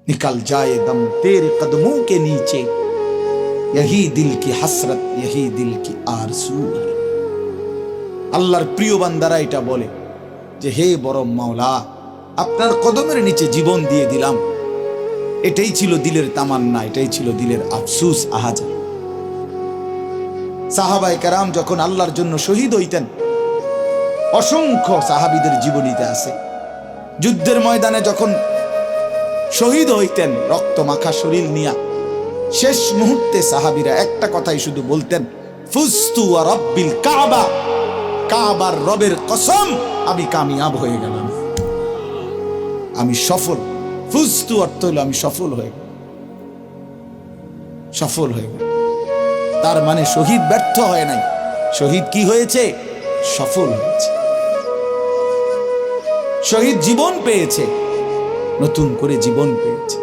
निकल जाए दम तेरे कदमों के नीचे, यही दिल की हसरत, यही दिल की आरज़ू है। আল্লাহর প্রিয় বান্দারা এটা বলে যে হে বড় মাওলা, আপনার কদমের নিচে জীবন দিয়ে দিলাম। এটাই ছিল দিলের তামান্না, এটাই ছিল দিলের আফসোস, আহাজা। সাহাবায়ে কেরাম যখন আল্লাহর জন্য শহীদ হইতেন, অসংখ্য সাহাবীদের জীবনীতে আছে, যুদ্ধের ময়দানে যখন শহীদ হইতেন রক্ত মাখা শরীর নিয়া, শেষ মুহূর্তে সাহাবীরা একটা কথাই শুধু বলতেন, ফুস্তু ওয়া রাব্বিল কাবা, কাবার রবের কসম আমি কামিয়াব হয়ে গেলাম, আমি সফল। ফুস্তু অর্থ হলো আমি সফল হয়ে গেলাম, সফল হয়ে গেলাম। তার মানে শহীদ ব্যর্থ হয় নাই, শহীদ কি হয়েছে? সফল হয়েছে। শহীদ জীবন পেয়েছে, নতুন করে জীবন পেয়েছে।